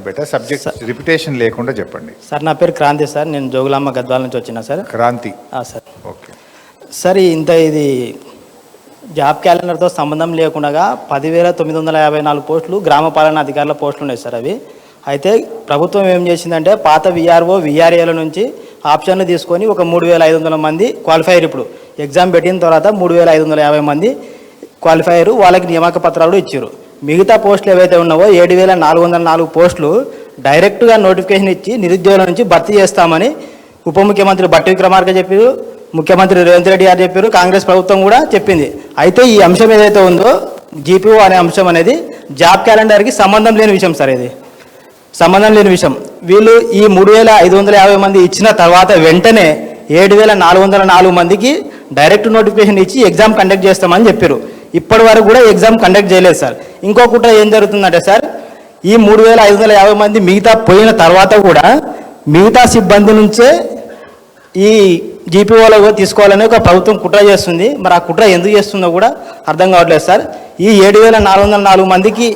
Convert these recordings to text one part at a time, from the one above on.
Better. Subject repetition లేకుండా చెప్పండి. Sir నా పేరు క్రాంతి సార్, నేను జోగులాంబ గద్వాల నుంచి వచ్చిన sir. Kranti sir. Okay sir, ఇది జాబ్ క్యాలెండర్తో సంబంధం లేకుండా 10,954 పోస్టులు గ్రామ పాలనా అధికారుల పోస్టులు ఉన్నాయి సార్. అవి అయితే ప్రభుత్వం ఏం చేసిందంటే పాత విఆర్ఓ విఆర్ఏల నుంచి ఆప్షన్లు తీసుకొని ఒక 3,500 మంది క్వాలిఫైర్, ఇప్పుడు ఎగ్జామ్ పెట్టిన తర్వాత 3,550 మంది క్వాలిఫైర్ వాళ్ళకి నియామక పత్రాలు ఇచ్చారు. మిగతా పోస్టులు ఏవైతే ఉన్నావో 7,404 పోస్టులు డైరెక్ట్గా నోటిఫికేషన్ ఇచ్చి నిరుద్యోగుల నుంచి భర్తీ చేస్తామని ఉప ముఖ్యమంత్రి బట్టి విక్రమార్క చెప్పారు, ముఖ్యమంత్రి రేవంత్ రెడ్డి గారు చెప్పారు, కాంగ్రెస్ ప్రభుత్వం కూడా చెప్పింది. అయితే ఈ అంశం ఏదైతే ఉందో జీపీఓ అనే అంశం అనేది జాబ్ క్యాలెండర్కి సంబంధం లేని విషయం సార్. ఇది సంబంధం లేని విషయం. వీళ్ళు ఈ 3,550 మంది ఇచ్చిన తర్వాత వెంటనే 7,404 మందికి డైరెక్ట్ నోటిఫికేషన్ ఇచ్చి ఎగ్జామ్ కండక్ట్ చేస్తామని చెప్పారు. ఇప్పటి వరకు కూడా ఎగ్జామ్ కండక్ట్ చేయలేదు సార్. ఇంకో కుట్ర ఏం జరుగుతుందంటే సార్, ఈ 3,550 మంది మిగతా పోయిన తర్వాత కూడా మిగతా సిబ్బంది నుంచే ఈ జీపీఓలో తీసుకోవాలని ఒక ప్రభుత్వం కుట్ర చేస్తుంది. మరి ఆ కుట్ర ఎందుకు చేస్తుందో కూడా అర్థం కావట్లేదు సార్. ఈ 7,404 మందికి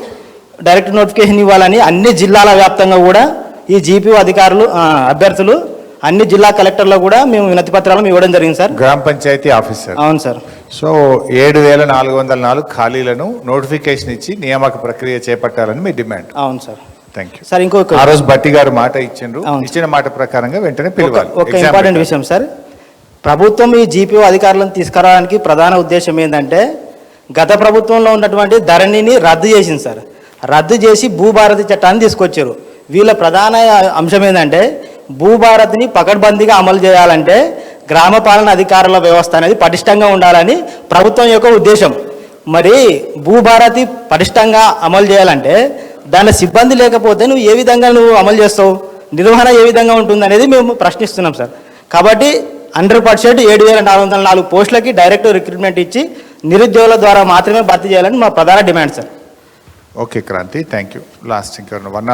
డైరెక్ట్ నోటిఫికేషన్ ఇవ్వాలని అన్ని జిల్లాల వ్యాప్తంగా కూడా ఈ జీపీఓ అధికారులు అభ్యర్థులు అన్ని జిల్లా కలెక్టర్లో కూడా మేము వినతి పత్రాలు ఇవ్వడం జరిగింది సార్. గ్రామ పంచాయతీ ఆఫీసర్. అవును సార్. సో 7,404 ఖాళీలను నోటిఫికేషన్ ఇచ్చి నియామక ప్రక్రియ చేపట్టాలని మీ డిమాండ్. అవును సార్. Thank you sir. ఇంకొక ఆ రోజు బట్టి గారు మాట ఇచ్చిండ్రు, ఇచ్చిన మాట ప్రకారంగా వెంటనే పిలవాలి. ఒక ఇంపార్టెంట్ విషయం సార్, ప్రభుత్వం ఈ జీపీఓ అధికారులను తీసుకురావడానికి ప్రధాన ఉద్దేశం ఏంటంటే గత ప్రభుత్వంలో ఉన్నటువంటి ధరణిని రద్దు చేసింది సార్. రద్దు చేసి భూభారతి చట్టాన్ని తీసుకొచ్చారు. వీళ్ళ ప్రధాన అంశం ఏంటంటే భూభారతిని పకడ్బందీగా అమలు చేయాలంటే గ్రామ పాలన అధికారుల వ్యవస్థ అనేది పటిష్టంగా ఉండాలని ప్రభుత్వం యొక్క ఉద్దేశం. మరి భూభారతి పటిష్టంగా అమలు చేయాలంటే దాని సిబ్బంది లేకపోతే నువ్వు ఏ విధంగా అమలు చేస్తావు, నిర్వహణ ఏ విధంగా ఉంటుంది అనేది మేము ప్రశ్నిస్తున్నాం సార్. కాబట్టి 100% 7,404 పోస్టులకి డైరెక్ట్ రిక్రూట్మెంట్ ఇచ్చి నిరుద్యోగుల ద్వారా మాత్రమే భర్తీ చేయాలని మా ప్రధాన demand sir. Okay Kranti, thank you. Last ఇంకా 1